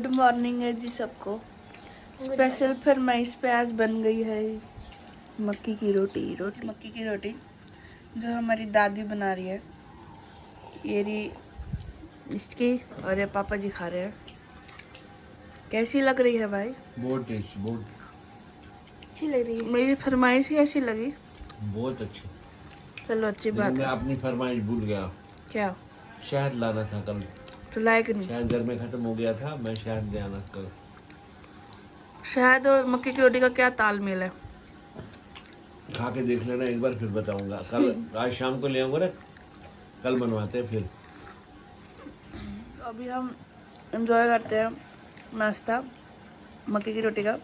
Good morning है जी सबको। Special फरमाइश पे आज बन गई है मक्की की रोटी। मक्की की रोटी जो हमारी दादी बना रही है। ये रही इसकी और ये पापा जी खा रहे हैं। कैसी लग रही है भाई? बहुत टेस्टी, बहुत अच्छी लग रही है। मेरी फरमाइश कैसी लगी? बहुत अच्छी। चलो अच्छी बात मैं है। अपनी फरमाइश भूल गया। क्या? शहद लाना था कल। तो लाए कि नहीं? शहद घर में खत्म हो गया था, मैं शहद ले आना कल। शहद और मक्की की रोटी का क्या तालमेल है? खा के देख लेना एक बार, फिर बताऊंगा। कल आज शाम को ले आऊंगा ना, कल बनवाते हैं फिर। अभी हम एंजॉय करते हैं नाश्ता मक्की की रोटी का,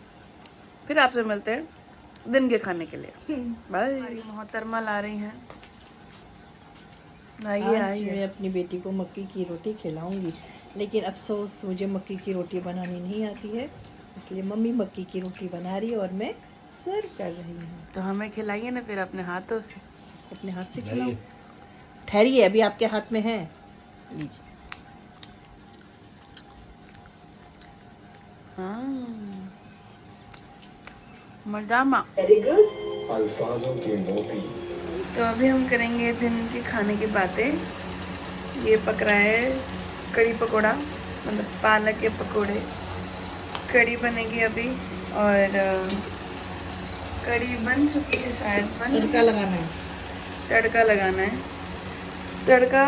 फिर आपसे मिलते हैं दिन के खाने के लिए। बाय। मोहतरमा ला रही हैं। आइए आइए। मैं अपनी बेटी को मक्की की रोटी खिलाऊंगी, लेकिन अफसोस मुझे मक्की की रोटी बनानी नहीं आती है, इसलिए मम्मी मक्की की रोटी बना रही है और मैं सर्व कर रही हूँ। तो हमें खिलाइए ना फिर अपने हाथों से। अपने हाथ से खिलाओ। ठहरिए, अभी आपके हाथ में है, लीजिए। मजामा। अल्फाजों के मोती। तो अभी हम करेंगे दिन के खाने की बातें। ये पक रहा है कड़ी पकोड़ा, मतलब पालक के पकोड़े। कड़ी बनेगी अभी और कड़ी बन चुकी है शायद। तड़का लगाना है। तड़का लगाना है। तड़का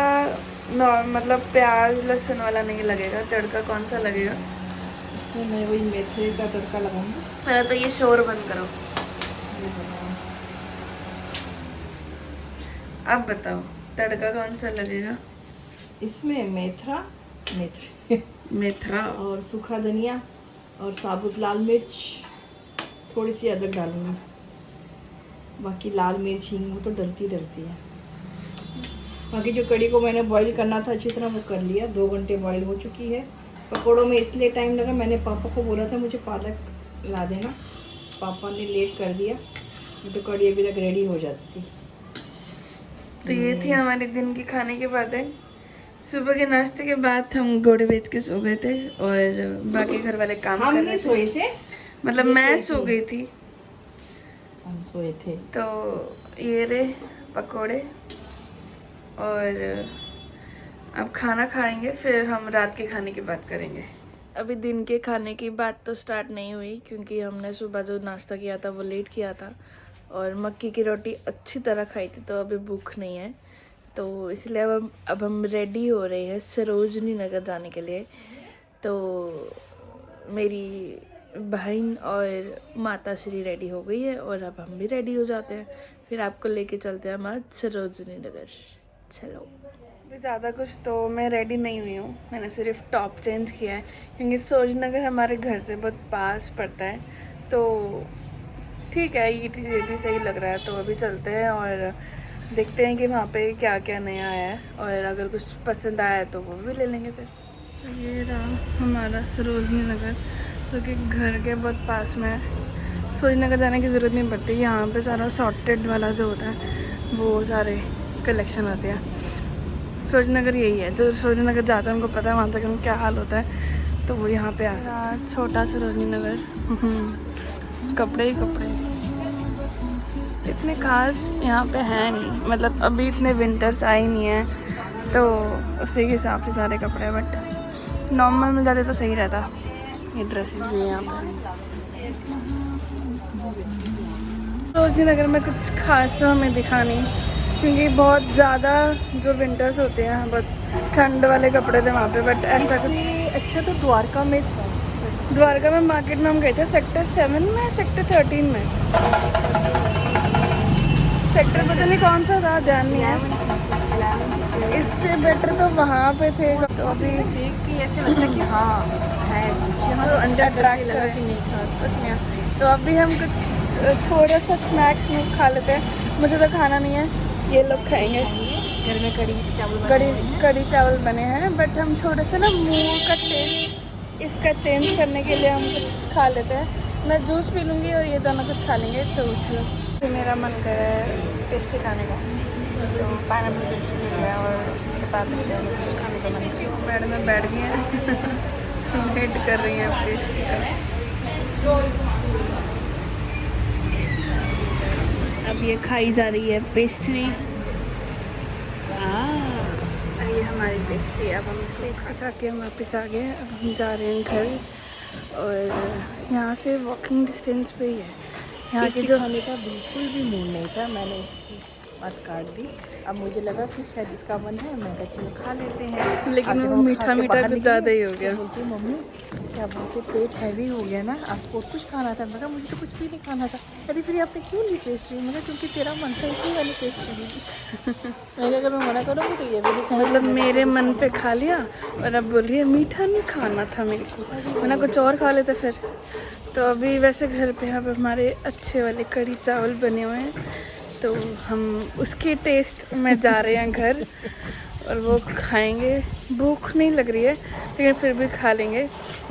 मतलब प्याज लहसुन वाला नहीं लगेगा। तड़का कौन सा लगेगा? इसमें मैं वही मेथी का तड़का लगाऊंगी। पहले तो ये शोर बंद करो। अब बताओ तड़का कौन सा लगेगा? इसमें मेथरा और सूखा धनिया और साबुत लाल मिर्च, थोड़ी सी अदरक डालूंगी। बाकी लाल मिर्च हींग वो तो डलती है। बाकी जो कड़ी को मैंने बॉईल करना था अच्छी तरह वो कर लिया। 2 घंटे बॉईल हो चुकी है। पकौड़ों में इसलिए टाइम लगा, मैंने पापा को बोला था मुझे पालक ला देना, पापा ने लेट कर दिया, तो कड़ी अभी तक रेडी हो जाती। तो ये थी हमारे दिन की खाने की बातें। सुबह के नाश्ते के बाद हम घोड़े बेच के सो गए थे और बाकी घर वाले काम कर रहे थे। सोए थे, मतलब मैं सो गई थी। हम सोए थे। तो ये रहे पकोड़े और अब खाना खाएंगे, फिर हम रात के खाने की बात करेंगे। अभी दिन के खाने की बात तो स्टार्ट नहीं हुई क्योंकि हमने सुबह जो नाश्ता किया था वो लेट किया था और मक्की की रोटी अच्छी तरह खाई थी, तो अभी भूख नहीं है। तो इसलिए अब हम रेडी हो रहे हैं सरोजनी नगर जाने के लिए। तो मेरी बहन और माता श्री रेडी हो गई है और अब हम भी रेडी हो जाते हैं, फिर आपको लेके चलते हैं हम आज सरोजनी नगर। चलो। अभी ज़्यादा कुछ तो मैं रेडी नहीं हुई हूँ, मैंने सिर्फ टॉप चेंज किया है क्योंकि सरोजनी नगर हमारे घर से बहुत पास पड़ता है। तो ठीक है, ये भी सही लग रहा है। तो अभी चलते हैं और देखते हैं कि वहाँ पे क्या क्या नया आया है और अगर कुछ पसंद आया तो वो भी ले लेंगे फिर। तो ये रहा हमारा सरोजनी नगर, जो कि घर के बहुत पास में है। सरोजनी नगर जाने की ज़रूरत नहीं पड़ती, यहाँ पे सारा सॉर्टेड वाला जो होता है वो सारे कलेक्शन होते हैं। सरोजनी नगर यही है, जो सरोजनी नगर जाता है उनको पता है वहाँ तक उनका क्या हाल होता है, तो वो यहाँ पे आ सकता है। छोटा सरोजनी नगर, कपड़े ही कपड़े, इतने खास यहाँ पे है नहीं। मतलब अभी इतने विंटर्स आए नहीं हैं तो उसी के हिसाब से सारे कपड़े, बट नॉर्मल में जाते तो सही रहता। ये ड्रेसेस भी हैं यहाँ पर। सरोजनी नगर में कुछ खास तो हमें दिखा नहीं क्योंकि बहुत ज़्यादा जो विंटर्स होते हैं बहुत ठंड वाले कपड़े थे वहाँ पे, बट ऐसा कुछ अच्छा तो द्वारका में मार्केट में हम गए थे सेक्टर 7 में, सेक्टर 13 में। सेक्टर पता नहीं कौन सा था, ध्यान नहीं है। इससे बेटर तो वहाँ पे थे। तो अभी देख के ऐसे लगता कि हाँ है, तो अंडर ट्रैक लगा कि नहीं खास कुछ नहीं। तो अभी हम कुछ थोड़ा सा स्नैक्स में खा लेते हैं। मुझे तो खाना नहीं है, ये लोग खाएंगे। घर में कड़ी चावल बने हैं, बट हम थोड़ा सा ना मुँह का टेस्ट इसका चेंज करने के लिए हम कुछ खा लेते हैं। मैं जूस पी लूँगी और ये दोनों कुछ खा लेंगे। तो चलो, तो मेरा मन कर रहा है पेस्ट्री खाने का, तो पाइनएप्पल पेस्ट्री ले लिया और उसके बाद कुछ खाने का मन। मैडम में बैठ गई हैं वेट कर रही है पेस्ट्री का। अब ये खाई जा रही है पेस्ट्री। ये हमारी पेस्ट्री। अब हम इसको इसका खा के हम वापस आ गए। अब हम जा रहे हैं घर और यहाँ से वॉकिंग डिस्टेंस पे ही है। यहाँ के जो खाने का बिल्कुल भी मूड नहीं था, मैंने इसकी बात काट दी। अब मुझे लगा कि शायद इसका मन है, मैं कहा चलो खा लेते हैं। लेकिन अब वो जब हम मीठा खा के मीठा बाहर कुछ निकले, ज़्यादा ही हो तो गया। बोलती मम्मी क्या बोलते पेट हैवी हो गया ना, आपको कुछ खाना था। मैं कहा मुझे तो कुछ भी नहीं खाना था। अरे फिर आपने क्यों ली पेस्ट्री? मैं कहा क्योंकि तेरा मन था इसलिए मैंने पेस्ट्री ली थी। मैं कहा अगर मैं मना करूँगी तो ये भी नहीं खाना। मतलब मेरे मन पे खा लिया और अब बोल रही है मीठा नहीं खाना था मेरे को, वरना कुछ और खा लेते फिर। तो अभी वैसे घर पे अब हमारे अच्छे वाले कढ़ी चावल बने हुए हैं, तो हम उसके टेस्ट में जा रहे हैं घर और वो खाएंगे। भूख नहीं लग रही है लेकिन फिर भी खा लेंगे।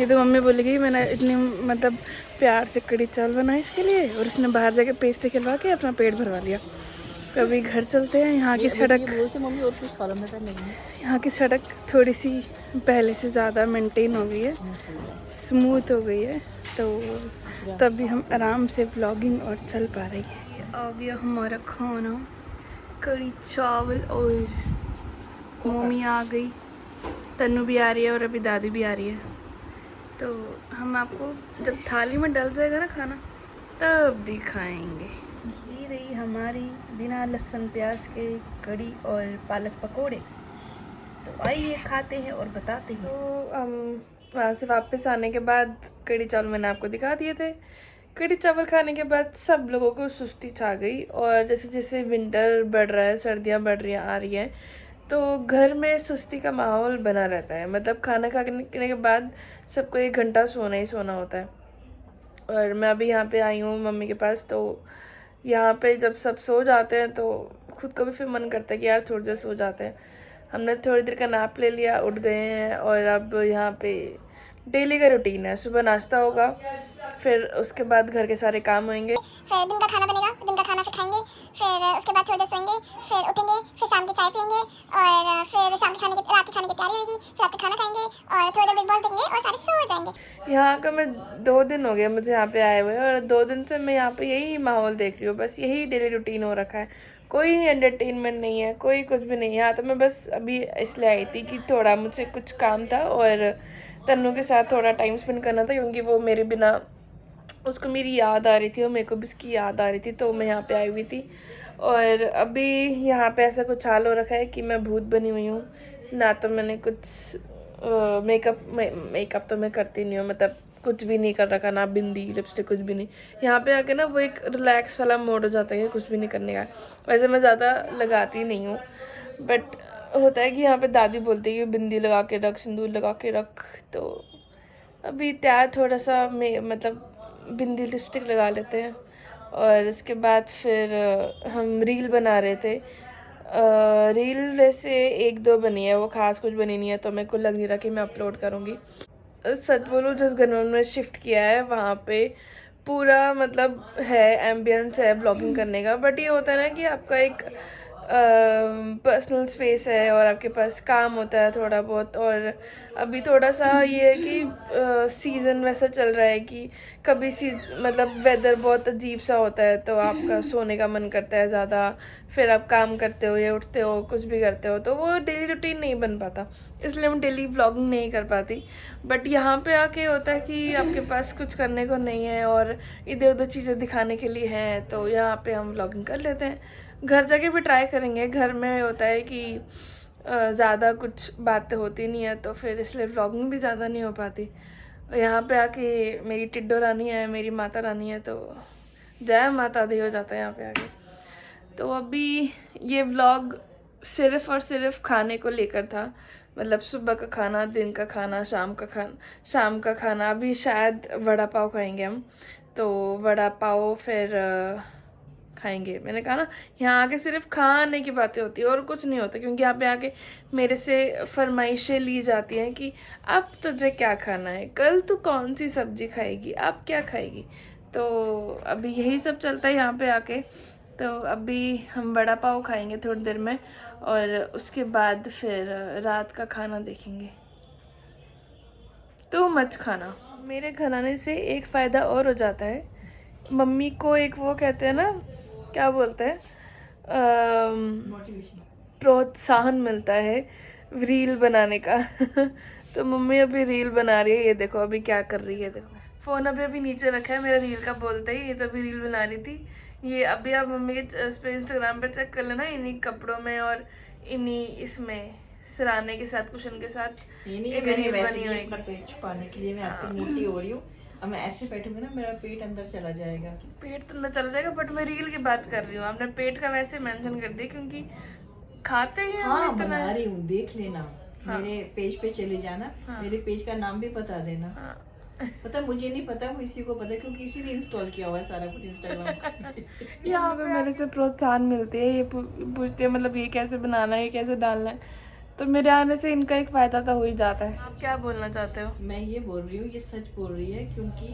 ये तो मम्मी बोलेगी मैंने इतनी मतलब प्यार से कढ़ी चावल बनाए इसके लिए और इसने बाहर जाके पेस्ट्री खिलवा के अपना पेट भरवा लिया। कभी घर चलते हैं। यहाँ की सड़क, मम्मी और कुछ खा लो, मैं कहा नहीं। यहाँ की सड़क थोड़ी सी पहले से ज़्यादा मेंटेन हो गई है, स्मूथ हो गई है, तो तभी हम आराम से व्लॉगिंग और चल पा रही है। आ गया हमारा खाना, कढ़ी चावल और मम्मी आ गई, तन्नू भी आ रही है और अभी दादी भी आ रही है। तो हम आपको जब थाली में डल जाएगा ना खाना तब दिखाएंगे। ये रही हमारी बिना लहसुन प्याज के कढ़ी और पालक पकोड़े। तो आइए खाते हैं और बताते हैं। तो वहाँ से वापस आने के बाद कढ़ी चावल मैंने आपको दिखा दिए थे। कढ़ी चावल खाने के बाद सब लोगों को सुस्ती छा गई और जैसे जैसे विंटर बढ़ रहा है, सर्दियाँ बढ़ रही आ रही हैं, तो घर में सुस्ती का माहौल बना रहता है। मतलब खाना खाने के बाद सबको 1 घंटा सोना ही सोना होता है। और मैं अभी यहाँ पे आई हूँ मम्मी के पास, तो यहाँ पे जब सब सो जाते हैं तो खुद को भी फिर मन करता है कि यार थोड़ी देर सो जाते हैं। हमने थोड़ी देर का नैप ले लिया, उठ गए हैं और अब यहाँ पे डेली का रूटीन है। सुबह नाश्ता होगा, फिर उसके बाद घर के सारे काम होंगे, फिर दिन का खाना बनेगा, दिन का खाना फिर खाएंगे, फिर उसके बाद थोड़ी देर सोएंगे, फिर उठेंगे, फिर शाम की चाय पियेंगे और फिर शाम के रात के खाने की तैयारी होगी, फिर रात का खाना खाएंगे और थोड़ी देर बिग बॉस देखेंगे और सारे सो जाएंगे। यहाँ का मैं 2 दिन हो गया मुझे यहाँ पे आए हुए और 2 दिन से मैं यहाँ पे यही माहौल देख रही हूँ। बस यही डेली रूटीन हो रखा है, कोई एंटरटेनमेंट नहीं है, कोई कुछ भी नहीं है। यहाँ तो मैं बस अभी इसलिए आई थी कि थोड़ा मुझे कुछ काम था और तन्नू के साथ थोड़ा टाइम स्पेंड करना था, क्योंकि वो मेरे बिना, उसको मेरी याद आ रही थी और मेरे को भी उसकी याद आ रही थी, तो मैं यहाँ पे आई हुई थी। और अभी यहाँ पे ऐसा कुछ हाल हो रखा है कि मैं भूत बनी हुई हूँ ना। तो मैंने कुछ मेकअप तो मैं करती नहीं हूँ, मतलब कुछ भी नहीं कर रखा, ना बिंदी लिपस्टिक कुछ भी नहीं। यहाँ पे आके ना वो एक रिलैक्स वाला मोड हो जाता है कुछ भी नहीं करने का। वैसे मैं ज़्यादा लगाती नहीं हूँ, बट होता है कि यहाँ पे दादी बोलती है कि बिंदी लगा के रख, सिंदूर लगा के रख। तो अभी तैयार थोड़ा सा मतलब बिंदी लिपस्टिक लगा लेते हैं और इसके बाद फिर हम रील बना रहे थे। रील वैसे 1-2 बनी है, वो खास कुछ बनी नहीं है, तो मेरे को लग नहीं रहा कि मैं अपलोड करूँगी। सच बोलूँ, जिस घर में शिफ्ट किया है वहाँ पे पूरा मतलब है, एम्बियंस है ब्लॉगिंग करने का, बट ये होता है ना कि आपका एक पर्सनल स्पेस है और आपके पास काम होता है थोड़ा बहुत। और अभी थोड़ा सा ये है कि सीज़न वैसा चल रहा है कि कभी मतलब वेदर बहुत अजीब सा होता है, तो आपका सोने का मन करता है ज़्यादा, फिर आप काम करते हो या उठते हो कुछ भी करते हो, तो वो डेली रूटीन नहीं बन पाता, इसलिए मैं डेली व्लॉगिंग नहीं कर पाती। बट यहाँ पे आके होता है कि आपके पास कुछ करने को नहीं है और इधर उधर चीज़ें दिखाने के लिए हैं, तो यहाँ पे हम व्लॉगिंग कर लेते हैं। घर जाके भी ट्राई करेंगे। घर में होता है कि ज़्यादा कुछ बातें होती नहीं है, तो फिर इसलिए व्लॉगिंग भी ज़्यादा नहीं हो पाती। यहाँ पे आके मेरी टिड्डो रानी है, मेरी माता रानी है, तो जय माता दी हो जाता है यहाँ पे आके। तो अभी ये व्लॉग सिर्फ़ और सिर्फ खाने को लेकर था, मतलब सुबह का खाना, दिन का खाना, शाम का खाना। अभी शायद वड़ा पाव खाएंगे हम, तो वड़ा पाव फिर खाएंगे। मैंने कहा ना, यहाँ आके सिर्फ खाने की बातें होती है और कुछ नहीं होता, क्योंकि यहाँ पे आके मेरे से फरमाइशें ली जाती हैं कि अब तुझे क्या खाना है, कल तू कौन सी सब्जी खाएगी, अब क्या खाएगी। तो अभी यही सब चलता है यहाँ पे आके। तो अभी हम वड़ा पाव खाएंगे थोड़ी देर में और उसके बाद फिर रात का खाना देखेंगे। टू मच खाना। मेरे खाने से एक फ़ायदा और हो जाता है, मम्मी को एक वो कहते हैं ना, क्या बोलते हैं, मोटिवेशन। प्रोत्साहन मिलता है रील बनाने का। तो मम्मी अभी रील बना रही है, ये देखो अभी क्या कर रही है, देखो फ़ोन अभी नीचे रखा है मेरा रील का बोलते ही, ये तो अभी रील बना रही थी। ये अभी आप मम्मी के उस पर इंस्टाग्राम पे चेक कर लेना, इन्हीं कपड़ों में और इन्हीं इसमें सराहने के साथ, कुशन के साथ नहीं, एक मैंने रील वैसे बनी ही होगी। अपना पेट छुपाने के लिए मैं आजकल मोटी हो रही हूँ। अब मैं ऐसे बैठूंगी ना, मेरा पेट अंदर चला जाएगा। पेट तो अंदर चला जाएगा, बट मैं रील की बात कर रही हूँ। आपने पेट का वैसे मेंशन कर दिया क्योंकि खाते ही हम हाँ, इतना। बना रही हूँ, देख लेना। हाँ। मेरे पेज पे चले जाना। हाँ। मेरे पेज का नाम भी बता देना। हाँ। पता मुझे नहीं पता, वो इसी को पता है क्योंकि इसी ने इंस्टॉल किया हुआ है सारा कुछ इंस्टाग्राम का। यहाँ पे मेरे से प्रोत्साहन मिलते हैं, ये पूछते हैं मतलब ये कैसे बनाना है, ये कैसे डालना है, तो मेरे आने से इनका एक फ़ायदा तो हो ही जाता है। आप क्या बोलना चाहते हो? मैं ये बोल रही हूँ, ये सच बोल रही है, क्योंकि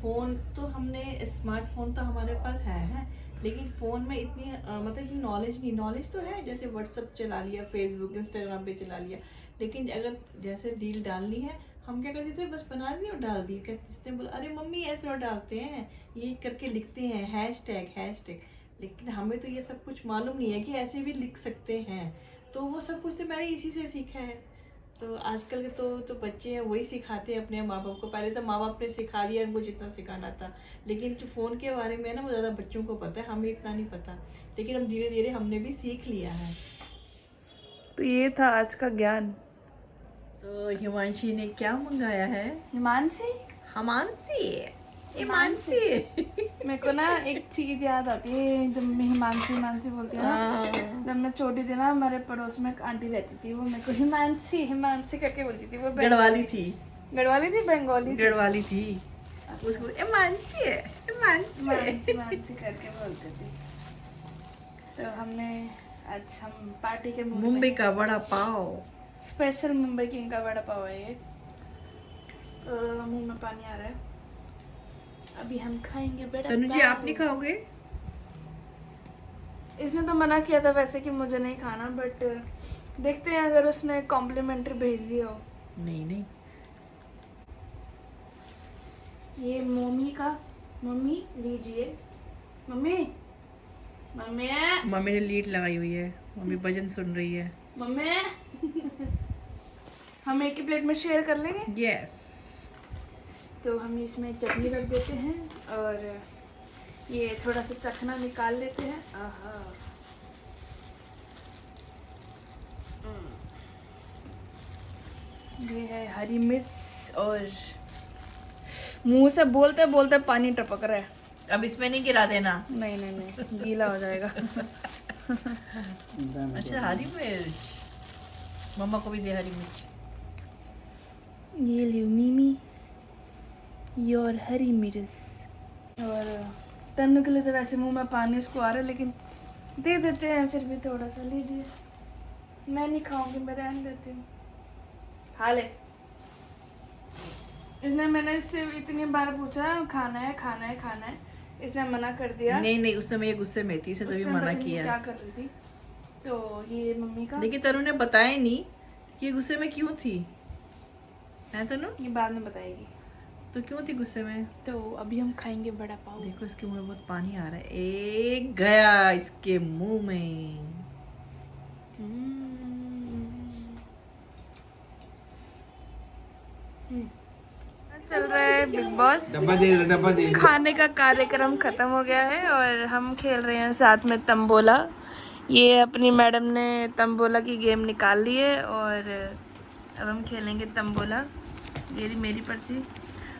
फ़ोन तो हमने, स्मार्टफोन तो हमारे पास है, लेकिन फ़ोन में इतनी मतलब नॉलेज नहीं। नॉलेज तो है, जैसे व्हाट्सअप चला लिया, फेसबुक, इंस्टाग्राम पे चला लिया, लेकिन अगर जैसे रील डालनी है, हम क्या करते थे, बस बना दी और डाल दी। कहते थे बोला, अरे मम्मी ऐसे और डालते हैं, ये करके लिखते हैं, हैशटैग। लेकिन हमें तो ये सब कुछ मालूम नहीं है कि ऐसे भी लिख सकते हैं। तो वो सब कुछ तो मैंने इसी से सीखा है। तो आजकल के तो बच्चे हैं, वही सिखाते हैं अपने माँ बाप को। पहले तो माँ बाप ने सिखा लिया उनको जितना सिखाना था, लेकिन जो फ़ोन के बारे में है ना, वो ज़्यादा बच्चों को पता है, हमें इतना नहीं पता। लेकिन हम धीरे धीरे हमने भी सीख लिया है। तो ये था आज का ज्ञान। तो हिमांशी ने क्या मंगाया है? हिमांशी मेरे को ना एक चीज याद आती है, जब मैं हिमांशी बोलती हूँ ना, जब मैं छोटी थी ना, हमारे पड़ोस में एक आंटी रहती थी, वो मेरे को हिमांशी करके बोलती थी। वो गढ़वाली थी, बंगाली थी। उसको हिमांशी हिमांशी करके बोलते थे। तो हमने आज हम पार्टी के मुंबई का वड़ा पाव। स्पेशल मुंबई किंग का वड़ा पाव है ये। मुंह में पानी आ रहा है। अभी हम खाएंगे बड़ा तनु जी, पाव। आप नहीं खाओगे? इसने तो मना किया था वैसे कि मुझे नहीं खाना, बट देखते हैं अगर उसने कॉम्प्लीमेंट्री भेज दिया हो। नहीं। ये मम्मी लीजिए। मम्मी मम्मी ने लीड लगाई हुई है, मम्मी भजन सुन रही है। हम एक ही प्लेट में शेयर कर लेंगे। यस। तो हम इसमें चटनी रख देते हैं और ये थोड़ा सा चखना निकाल लेते हैं। आहा। ये है हरी मिर्च और मुंह से बोलते बोलते पानी टपक रहा है। अब इसमें नहीं गिरा देना। नहीं गीला हो जाएगा। अच्छा, हरी मिर्च मम्मा को भी दे, हरी मिर्च। ये लियो मिमी योर हरी मिर्च। और तन्नू के लिए तो वैसे मुंह में पानी उसको आ रहा है, लेकिन दे देते हैं फिर भी थोड़ा सा। लीजिए, मैं नहीं खाऊंगी, मैं रहने देती हूँ, खा ले। मैंने इससे इतनी बार पूछा खाना है, इसने मना कर दिया। नहीं, उस समय ये गुस्से में थी, इसे तभी उसने मना पता नहीं किया। क्या कर रही थी। तो ये मम्मी का, लेकिन तनु ने बताया नहीं कि ये गुस्से में क्यों थी, है तनु? ये बाद में बताएगी। तो क्यों थी गुस्से में? तो अभी हम खाएंगे बड़ा पाव। देखो इसके मुंह में बहुत पानी आ रहा है। एक गया इसके मुंह में। चल रहा है बिग बॉस। डब्बा दे खाने का कार्यक्रम खत्म हो गया है और हम खेल रहे हैं साथ में तंबोला। ये अपनी मैडम ने तंबोला की गेम निकाल ली है और अब हम खेलेंगे तंबोला। ये मेरी पर्ची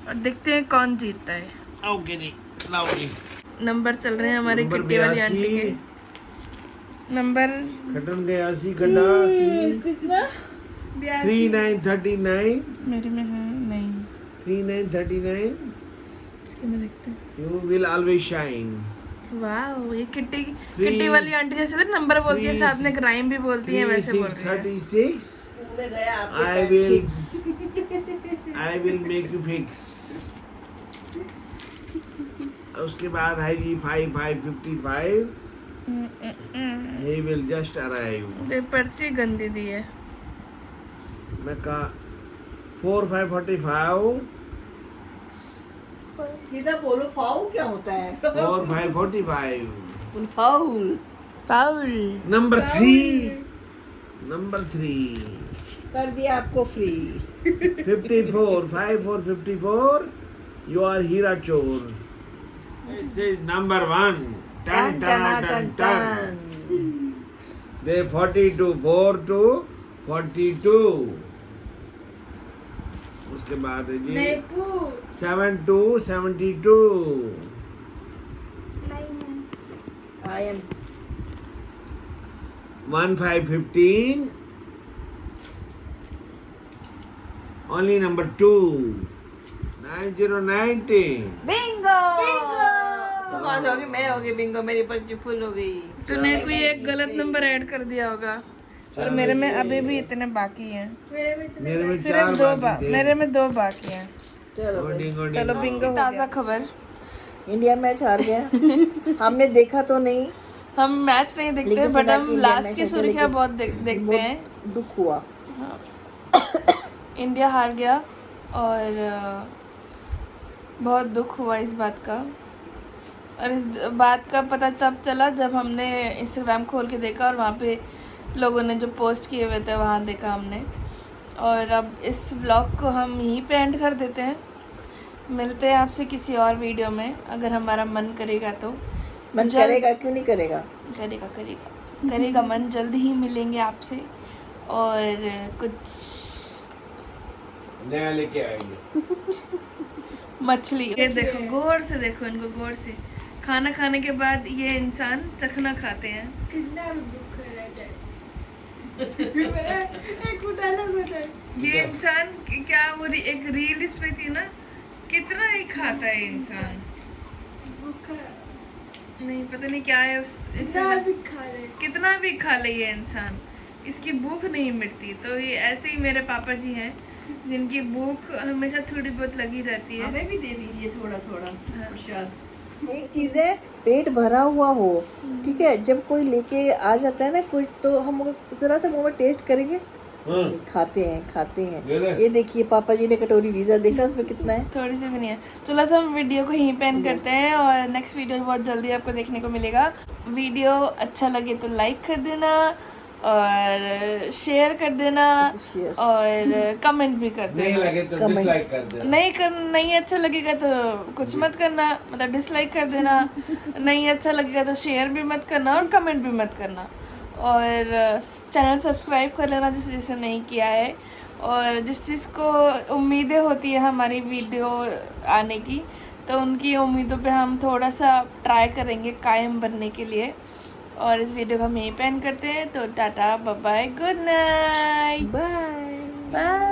और देखते हैं कौन जीतता है। आओगे नहीं, लाओगे। नंबर चल रहे हैं हमारे नंबर किट्टी वाली 82 आंटी के। नंबर खटन गया सी गड्ढा सी कितना? 3939 मेरे में है नहीं, 3939 इसके में देखते हैं। You will always shine. वाह, ये किट्टी वाली आंटी जैसे तो नंबर बोलती है, साथ में राइम भी बोलती है, वैसे बोल रही है। 36 I will make you fix. उसके बाद है 5555 He will just arrive. ये पर्ची गंदी दी है। मैं कहा 4 5 45. सीधा बोलो, फाउल क्या होता है? 4 5 45. फाउल। फाउल। Number 3. Number 3. कर दिया आपको free. 54. 5 4 54. You are Hira Chor. This is number 1. Tan tan tan tan. They 42. 4 to 42. उसके बाद है जी 7 to 72. I am 1 5 15. Only number 2. 9 0 90. Bingo. तो कहाँ से होगी? मैं होगी बिंगो, मेरी पर्ची फुल हो गई। तूने कोई एक गलत नंबर ऐड कर दिया होगा और मेरे में अभी भी इतने बाकी हैं। मेरे में सिर्फ 4 दो बाकी थे। मेरे में 2 बाकी हैं। चलो चलो बिंगो। ताज़ा खबर, इंडिया मैच हार गया। हमने देखा तो नहीं, हम मैच नहीं देखते लेकिन बट सुना हम कि इंडिया लास्ट मैच की है, सुर्खियां लेकिन बहुत देखते हैं। दुख हुआ। इंडिया हार गया और बहुत दुख हुआ इस बात का। और इस बात का पता तब चला जब हमने इंस्टाग्राम खोल के देखा और वहाँ पे लोगों ने जो पोस्ट किए हुए थे वहाँ देखा हमने। और अब इस व्लॉग को हम यहीं पे एंड कर देते हैं। मिलते हैं आपसे किसी और वीडियो में, अगर हमारा मन करेगा तो। मन करेगा, क्यों नहीं करेगा? करेगा मन। जल्दी ही मिलेंगे आपसे और कुछ नया लेके आएंगे। मछली। ये देखो, गौर से देखो इनको, गौर से। खाना खाने के बाद ये इंसान चखना खाते हैं। ये इंसान क्या वो एक रील इस पे थी ना, कितना ही खाता है इंसान। नहीं पता नहीं क्या है कितना भी खा ले ये इंसान, इसकी भूख नहीं मिटती। तो ये ऐसे ही मेरे पापा जी हैं जिनकी भूख हमेशा थोड़ी बहुत लगी रहती है। हमें भी दे दीजिए थोड़ा थोड़ा हाँ। प्रसाद। एक चीज है, पेट भरा हुआ हो, ठीक है, जब कोई लेके आ जाता है ना कुछ, तो हम जरा सा मुंह में टेस्ट करेंगे, खाते हैं। ये देखिए पापा जी ने कटोरी दी, जरा देखना उसमें कितना है। थोड़ी सी भी नहीं है। चलो सब हम वीडियो को यहीं पे एंड करते हैं और नेक्स्ट वीडियो बहुत जल्दी आपको देखने को मिलेगा। वीडियो अच्छा लगे तो लाइक कर देना और शेयर कर देना और कमेंट भी कर नहीं देना। लगे तो डिसलाइक कर देना। नहीं अच्छा लगेगा तो कुछ मत करना, मतलब डिसलाइक कर देना। नहीं अच्छा लगेगा तो शेयर भी मत करना और कमेंट भी मत करना। और चैनल सब्सक्राइब कर लेना जिसे नहीं किया है। और जिस चीज़ को उम्मीदें होती है हमारी वीडियो आने की, तो उनकी उम्मीदों पे हम थोड़ा सा ट्राई करेंगे कायम बनने के लिए। और इस वीडियो को हम यहीं पे एंड करते हैं। तो टाटा, bye bye, good night, bye bye.